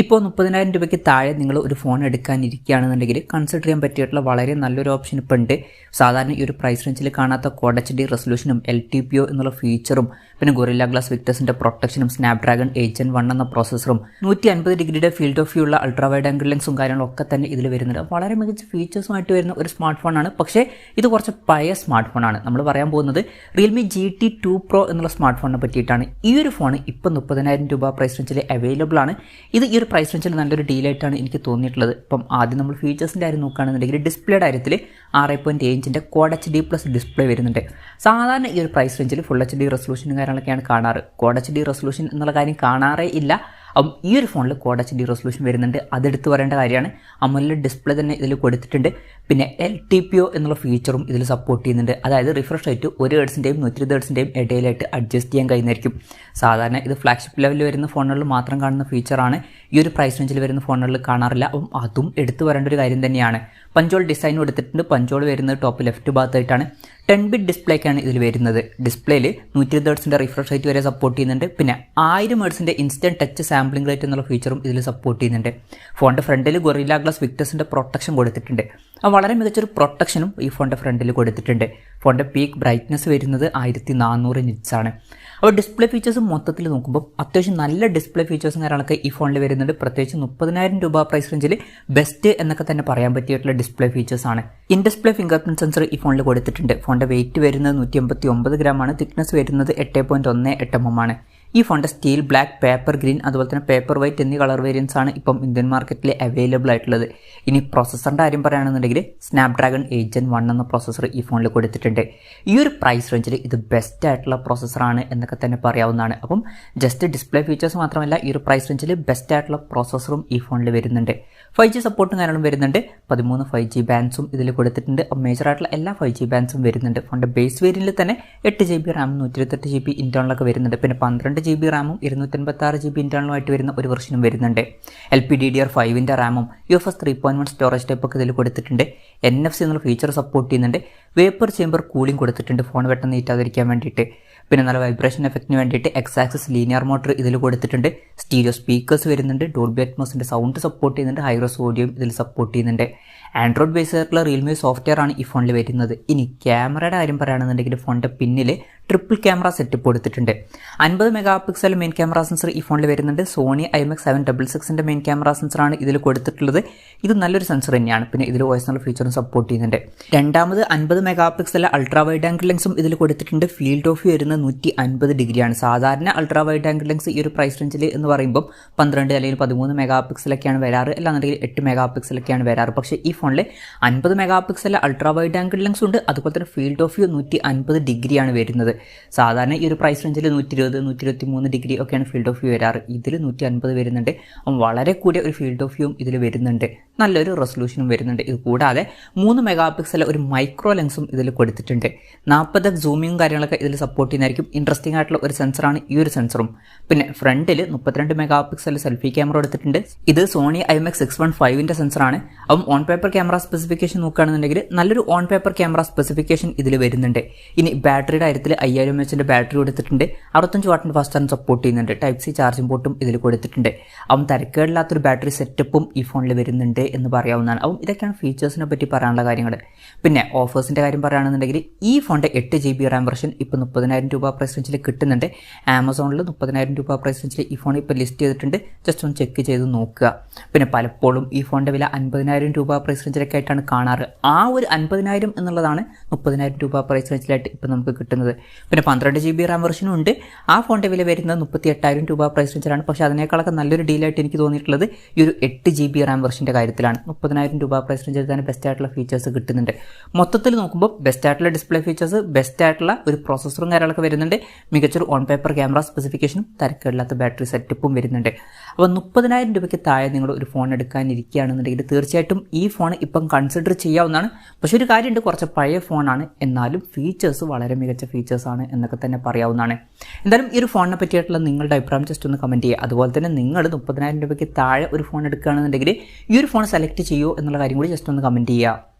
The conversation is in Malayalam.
ഇപ്പോൾ 30,000 രൂപയ്ക്ക് താഴെ നിങ്ങൾ ഒരു ഫോൺ എടുക്കാനിരിക്കുകയാണെന്നുണ്ടെങ്കിൽ കൺസിഡർ ചെയ്യാൻ പറ്റിയിട്ടുള്ള വളരെ നല്ലൊരു ഓപ്ഷൻ ഇപ്പോൾ ഉണ്ട്. സാധാരണ ഈ ഒരു പ്രൈസ് റേഞ്ചിൽ കാണാത്ത ക്വാഡ് HD റെസൊല്യൂഷനും ltpo എന്നുള്ള ഫീച്ചറും പിന്നെ ഗൊറില്ല ഗ്ലാസ് വിക്ടേഴ്സിന്റെ പ്രൊട്ടക്ഷനും സ്നാപ്ഡ്രാഗൺ 8 Gen 1 എന്ന പ്രോസസ്സറും 150 ഡിഗ്രിയുടെ ഫീൽഡ് ഓഫ് വ്യൂ ഉള്ള അൾട്രാ വൈഡ് ആംഗിൾ ലെൻസും കാര്യങ്ങളൊക്കെ തന്നെ ഇതിൽ വരുന്നുണ്ട്. വളരെ മികച്ച ഫീച്ചേഴ്സുമായിട്ട് വരുന്ന ഒരു സ്മാർട്ട് ഫോണാണ്. പക്ഷേ ഇത് കുറച്ച് പഴയ സ്മാർട്ട് ഫോണാണ്. നമ്മൾ പറയാൻ പോകുന്നത് Realme GT2 Pro എന്നുള്ള സ്മാർട്ട് ഫോണിനെ പറ്റിയിട്ടാണ്. ഈ ഒരു ഫോൺ ഇപ്പോൾ 30,000 രൂപ പ്രൈസ് റേഞ്ചിൽ അവൈലബിൾ ആണ്. ഇത് ഈ ഒരു പ്രൈസ് റേഞ്ചിൽ നല്ലൊരു ഡീലായിട്ടാണ് എനിക്ക് തോന്നിയിട്ടുള്ളത്. ഇപ്പം ആദ്യം നമ്മൾ ഫീച്ചേഴ്സിൻ്റെ കാര്യം നോക്കുകയാണെന്നുണ്ടെങ്കിൽ ഡിസ്പ്ലേയുടെ കാര്യത്തിൽ 6.7 ഇഞ്ചിൻ്റെ ക്വാഡ് HD പ്ലസ് ഡിസ്പ്ലേ വരുന്നുണ്ട്. സാധാരണ ഈ ഒരു പ്രൈസ് റേഞ്ചിൽ ഫുൾ HD റെസൊല്യൂഷനും കാര്യങ്ങളൊക്കെയാണ് കാണാറ്. ക്വാഡ് HD റെസൊല്യൂഷൻ എന്നുള്ള കാര്യം കാണാറേ ഇല്ല. അപ്പം ഈ ഒരു ഫോണിൽ ക്വാഡ് HD റെസൊല്യൂഷൻ വരുന്നുണ്ട്. അതെടുത്ത് പറയേണ്ട കാര്യമാണ്. AMOLED ഡിസ്പ്ലേ തന്നെ ഇതിൽ കൊടുത്തിട്ടുണ്ട്. പിന്നെ ltpo എന്നുള്ള ഫീച്ചറും ഇതിൽ സപ്പോർട്ട് ചെയ്യുന്നുണ്ട്. അതായത് റിഫ്രഷ് റേറ്റ് 1 ഹെർട്സിൻ്റെയും 120 ഹെർട്സിൻ്റെയും ഇടയിലായിട്ട് അഡ്ജസ്റ്റ് ചെയ്യാൻ കഴിയുന്നതായിരിക്കും. സാധാരണ ഇത് ഫ്ലാഗ്ഷിപ്പ് ലെവലിൽ വരുന്ന ഫോണുകളിൽ മാത്രം കാണുന്ന ഫീച്ചറാണ്. ഈ ഒരു പ്രൈസ് റേഞ്ചിൽ വരുന്ന ഫോണുകളിൽ കാണാറില്ല. അപ്പം അതും എടുത്തു പറയേണ്ട ഒരു കാര്യം തന്നെയാണ്. പഞ്ചോൾ ഡിസൈൻ കൊടുത്തിട്ടുണ്ട്. പഞ്ചോൾ വരുന്നത് ടോപ്പ് ലെഫ്റ്റ് ഭാഗത്തായിട്ടാണ്. 10-bit ഡിസ്പ്ലേക്കാണ് ഇതിൽ വരുന്നത്. ഡിസ്പ്ലേയിൽ 120 ഹെർട്സിൻ്റെ റിഫ്രഷ് റേറ്റ് വരെ സപ്പോർട്ട് ചെയ്യുന്നുണ്ട്. പിന്നെ 1000 ഹെർട്സിൻ്റെ ഇൻസ്റ്റന്റ് ടച്ച് സാമ്പിളിംഗ് റേറ്റ് എന്നുള്ള ഫീച്ചറും ഇതിൽ സപ്പോർട്ട് ചെയ്യുന്നുണ്ട്. ഫോണിൻ്റെ ഫ്രണ്ടിൽ ഗൊറില്ല ഗ്ലാസ് വിക്ടേഴ്സിൻ്റെ പ്രൊട്ടക്ഷൻ കൊടുത്തിട്ടുണ്ട്. വളരെ മികച്ചൊരു പ്രൊട്ടക്ഷനും ഈ ഫോണിൻ്റെ ഫ്രണ്ടിൽ കൊടുത്തിട്ടുണ്ട്. ഫോണിൻ്റെ പീക്ക് ബ്രൈറ്റ്നസ് വരുന്നത് 1400 നിറ്റ്സ് ആണ്. അപ്പോൾ ഡിസ്പ്ലേ ഫീച്ചേഴ്സ് മൊത്തത്തിൽ നോക്കുമ്പോൾ അത്യാവശ്യം നല്ല ഡിസ്പ്ലേ ഫീച്ചേഴ്സും കാര്യങ്ങളൊക്കെ ഈ ഫോണിൽ വരുന്നുണ്ട്. പ്രത്യേകിച്ച് 30,000 രൂപ പ്രൈസ് റേഞ്ചിൽ ബെസ്റ്റ് എന്നൊക്കെ തന്നെ പറയാൻ പറ്റിയിട്ടുള്ള ഡിസ്പ്ലേ ഫീച്ചേഴ്സ് ആണ്. In display finger print sensor ഈ ഫോണിൽ കൊടുത്തിട്ടുണ്ട്. ഫോണിൻ്റെ വെയിറ്റ് വരുന്നത് 189 ഗ്രാം ആണ്. തിക്നെസ് വരുന്നത് 8.18 mm ആണ്. ഈ ഫോണിൻ്റെ സ്റ്റീൽ ബ്ലാക്ക്, പേപ്പർ ഗ്രീൻ, അതുപോലെ തന്നെ പേപ്പർ വൈറ്റ് എന്നീ കളർ വേരിയൻസ് ആണ് ഇപ്പം ഇന്ത്യൻ മാർക്കറ്റിൽ അവൈലബിൾ ആയിട്ടുള്ളത്. ഇനി പ്രോസസ്സറിൻ്റെ കാര്യം പറയുകയാണെന്നുണ്ടെങ്കിൽ സ്നാപ്ഡ്രാഗൺ 8 Gen 1 എന്ന പ്രോസസ്സർ ഈ ഫോണിൽ കൊടുത്തിട്ടുണ്ട്. ഈ ഒരു പ്രൈസ് റേഞ്ചിൽ ഇത് ബെസ്റ്റ് ആയിട്ടുള്ള പ്രോസസ്സറാണ് എന്നൊക്കെ തന്നെ പറയാവുന്നതാണ്. അപ്പം ജസ്റ്റ് ഡിസ്പ്ലേ ഫീച്ചേഴ്സ് മാത്രമല്ല, ഈ ഒരു പ്രൈസ് റേഞ്ചിൽ ബെസ്റ്റ് ആയിട്ടുള്ള പ്രോസസ്സറും ഈ ഫോണിൽ വരുന്നുണ്ട്. 5G സപ്പോർട്ടും കാര്യങ്ങളും വരുന്നുണ്ട്. 13 5G ബാൻഡ്സും ഇതിൽ കൊടുത്തിട്ടുണ്ട്. മേജർ ആയിട്ടുള്ള എല്ലാ 5G ബാൻഡ്സും വരുന്നുണ്ട്. ഫോണിൻ്റെ ബേസ് വേരിയന്റിൽ തന്നെ 8 GB റാമും 128 GB ഇന്റേണലൊക്കെ വരുന്നുണ്ട്. പിന്നെ 12 GB റാമും 256 GB ഇന്റേണലുമായിട്ട് വരുന്ന ഒരു വെർഷനും വരുന്നുണ്ട്. LPDDR5 റാമും UFS 3.1 സ്റ്റോറേജ് ടൈപ്പ് ഒക്കെ ഇതിൽ കൊടുത്തിട്ടുണ്ട്. NFC എന്നുള്ള ഫീച്ചർ സപ്പോർട്ട് ചെയ്യുന്നുണ്ട്. വേപ്പർ ചേമ്പർ കൂളിംഗ് കൊടുത്തിട്ടുണ്ട് ഫോൺ പെട്ടെന്ന് നീറ്റാതിരിക്കാൻ വേണ്ടിയിട്ട്. പിന്നെ നല്ല വൈബ്രേഷൻ എഫക്റ്റിന് വേണ്ടിയിട്ട് X-ആക്സിസ് ലീനിയർ മോട്ടർ ഇതിൽ കൊടുത്തിട്ടുണ്ട്. സ്റ്റീരിയോ സ്പീക്കേഴ്സ് വരുന്നുണ്ട്. ഡോൾബി അറ്റ്മോസിൻ്റെ സൗണ്ട് സപ്പോർട്ട് ചെയ്യുന്നുണ്ട്. ഹൈറസ് ഓഡിയോയും ഇതിൽ സപ്പോർട്ട് ചെയ്യുന്നുണ്ട്. ആൻഡ്രോയിഡ് ബേസ് ആയിട്ടുള്ള Realme സോഫ്റ്റ്വെയർ ആണ് ഈ ഫോണിൽ വരുന്നത്. ഇനി ക്യാമറയുടെ കാര്യം പറയുകയാണെന്നുണ്ടെങ്കിൽ ഫോണിൻ്റെ പിന്നിൽ ട്രിപ്പിൾ ക്യാമറ സെറ്റപ്പ് കൊടുത്തിട്ടുണ്ട്. 50 mega pixel main camera sensor ഈ ഫോണിൽ വരുന്നുണ്ട്. സോണി IMX766 മെയിൻ ക്യാമറ സെൻസറാണ് ഇതിൽ കൊടുത്തിട്ടുള്ളത്. ഇത് നല്ലൊരു സെൻസർ തന്നെയാണ്. പിന്നെ ഇതിൽ വോയിസ് എന്നുള്ള ഫീച്ചറും സപ്പോർട്ട് ചെയ്യുന്നുണ്ട്. രണ്ടാമത് 50 mega pixel ultra wide angle ലെൻസും ഇതിൽ കൊടുത്തിട്ടുണ്ട്. ഫീൽഡ് ഓഫ് വ്യൂ വരുന്നത് 150 ഡിഗ്രിയാണ്. സാധാരണ അൾട്രാ വൈഡ് ആംഗിൾ ലെൻസ് ഈ ഒരു പ്രൈസ് റേഞ്ചിൽ എന്ന് പറയുമ്പോൾ 12 അല്ലെങ്കിൽ 13 മെഗാ പിക്സലൊക്കെയാണ് വരാറ്. അല്ലാന്നുണ്ടെങ്കിൽ 8 മെഗാ പിക്സലൊക്കെയാണ് വരാറ്. പക്ഷേ ഈ ഫോണിൽ 50 mega pixel ultra wide angle lens ഉണ്ട്. അതുപോലെ തന്നെ ഫീൽഡ് ഓഫ് വ്യൂ 150 ഡിഗ്രിയാണ് വരുന്നത്. സാധാരണ ഈ ഒരു പ്രൈസ് റേഞ്ചിൽ 120, 123 ഡിഗ്രി ഒക്കെയാണ് ഫീൽഡ് ഓഫ് വ്യൂ വരാറ്. ഇതിൽ 150 വരുന്നുണ്ട്. വളരെ കൂടിയ ഒരു ഫീൽഡ് ഓഫ് വ്യൂവും ഇതിൽ വരുന്നുണ്ട്. നല്ലൊരു റെസൊല്യൂഷനും വരുന്നുണ്ട്. ഇത് കൂടാതെ 3 മെഗാ പിക്സൽ ഒരു മൈക്രോ ലെൻസും ഇതിൽ കൊടുത്തിട്ടുണ്ട്. 40x സൂമിങ്ങും കാര്യങ്ങളൊക്കെ ഇതിൽ സപ്പോർട്ട് ചെയ്യുന്നതായിരിക്കും. ഇൻട്രസ്റ്റിംഗ് ആയിട്ടുള്ള ഒരു സെൻസറാണ് ഈ ഒരു സെൻസറും. പിന്നെ ഫ്രണ്ടിൽ 32 മെഗാ പിക്സൽ സെൽഫി ക്യാമറ എടുത്തിട്ടുണ്ട്. ഇത് സോണി IMX615 സെൻസറാണ്. അപ്പം ഓൺ പേപ്പർ ക്യാമറ സ്പെസിഫിക്കേഷൻ നോക്കുകയാണെന്നുണ്ടെങ്കിൽ നല്ലൊരു ഓൺ പേപ്പർ ക്യാമറ സ്പെസിഫിക്കേഷൻ ഇതിൽ വരുന്നുണ്ട്. ഇനി ബാറ്ററിയുടെ കാര്യത്തിൽ 5000 mAh ബാറ്ററി കൊടുത്തിട്ടുണ്ട്. 65 വാട്ടിൻ്റെ ഫാസ്റ്റ് ചാർജ് സപ്പോർട്ട് ചെയ്യുന്നുണ്ട്. Type-C ചാർജിംഗ് പോർട്ടും ഇതിൽ കൊടുത്തിട്ടുണ്ട്. അപ്പം തരക്കേടില്ലാത്തൊരു ബാറ്ററി സെറ്റപ്പും ഈ ഫോണിൽ വരുന്നുണ്ട് എന്ന് പറയാവുന്നതാണ്. അപ്പം ഇതൊക്കെയാണ് ഫീച്ചേഴ്സിനെ പറ്റി പറയാനുള്ള കാര്യങ്ങൾ. പിന്നെ ഓഫേഴ്സിൻ്റെ കാര്യം പറയുകയാണെന്നുണ്ടെങ്കിൽ ഈ ഫോണിൻ്റെ 8 GB റാം വെർഷൻ ഇപ്പോൾ 30,000 രൂപ പ്രൈസ് റേഞ്ചിൽ കിട്ടുന്നുണ്ട്. ആമസോണിൽ 30,000 രൂപ പ്രൈസ് റേഞ്ചിൽ ഈ ഫോൺ ഇപ്പോൾ ലിസ്റ്റ് ചെയ്തിട്ടുണ്ട്. ജസ്റ്റ് ഒന്ന് ചെക്ക് ചെയ്ത് നോക്കുക. പിന്നെ പലപ്പോഴും ഈ ഫോണിൻ്റെ വില 50,000 രൂപ പ്രൈസ് റേഞ്ചിലൊക്കെ ആയിട്ടാണ് കാണാറ്. ആ ഒരു 50,000 എന്നുള്ളതാണ് 30,000 രൂപ പ്രൈസ് റേഞ്ചിലായിട്ട് ഇപ്പോൾ നമുക്ക് കിട്ടുന്നത്. പിന്നെ 12 GB റാം വെർഷനും ഉണ്ട്. ആ ഫോണിൻ്റെ വില വരുന്നത് 38,000 രൂപ പ്രൈസ് റേഞ്ചിലാണ്. പക്ഷേ അതിനേക്കാളൊക്കെ നല്ലൊരു ഡീലായിട്ട് എനിക്ക് തോന്നിയിട്ടുള്ളത് ഈ ഒരു 8 GB റാം വെർഷൻ്റെ കാര്യത്തിലാണ്. 30,000 രൂപ പ്രൈസ് റേഞ്ചിൽ തന്നെ ബെസ്റ്റ് ആയിട്ടുള്ള ഫീച്ചേഴ്സ് കിട്ടുന്നുണ്ട്. മൊത്തത്തിൽ നോക്കുമ്പോൾ ബെസ്റ്റ് ആയിട്ടുള്ള ഡിസ്പ്ലേ ഫീച്ചേഴ്സ്, ബെസ്റ്റ് ആയിട്ടുള്ള ഒരു പ്രോസസ്സറും കാര്യങ്ങളൊക്കെ വരുന്നുണ്ട്. മികച്ചൊരു ഓൺ പേപ്പർ ക്യാമറ സ്പെസിഫിക്കേഷനും തരക്കേടില്ലാത്ത ബാറ്ററി സെറ്റപ്പും വരുന്നുണ്ട്. അപ്പോൾ 30,000 രൂപയ്ക്ക് താഴെ നിങ്ങൾ ഒരു ഫോൺ എടുക്കാനിരിക്കുകയാണെന്നുണ്ടെങ്കിൽ തീർച്ചയായിട്ടും ഈ ഫോൺ ഇപ്പം കൺസിഡർ ചെയ്യാവുന്നതാണ്. പക്ഷേ ഒരു കാര്യമുണ്ട്, കുറച്ച് പഴയ ഫോണാണ്, എന്നാലും ഫീച്ചേഴ്സ് വളരെ മികച്ച ഫീച്ചേഴ്സാണ് എന്നൊക്കെ തന്നെ പറയാവുന്നതാണ്. എന്തായാലും ഈ ഒരു ഫോണിനെ പറ്റിയിട്ടുള്ള നിങ്ങളുടെ അഭിപ്രായം ജസ്റ്റ് ഒന്ന് കമൻറ്റ് ചെയ്യുക. അതുപോലെ തന്നെ നിങ്ങൾ 30,000 രൂപയ്ക്ക് താഴെ ഒരു ഫോൺ എടുക്കുകയാണെന്നുണ്ടെങ്കിൽ ഈ ഒരു ഫോൺ സെലക്ട് ചെയ്യുമോ എന്നുള്ള കാര്യം കൂടി ജസ്റ്റ് ഒന്ന് കമൻറ്റ് ചെയ്യുക.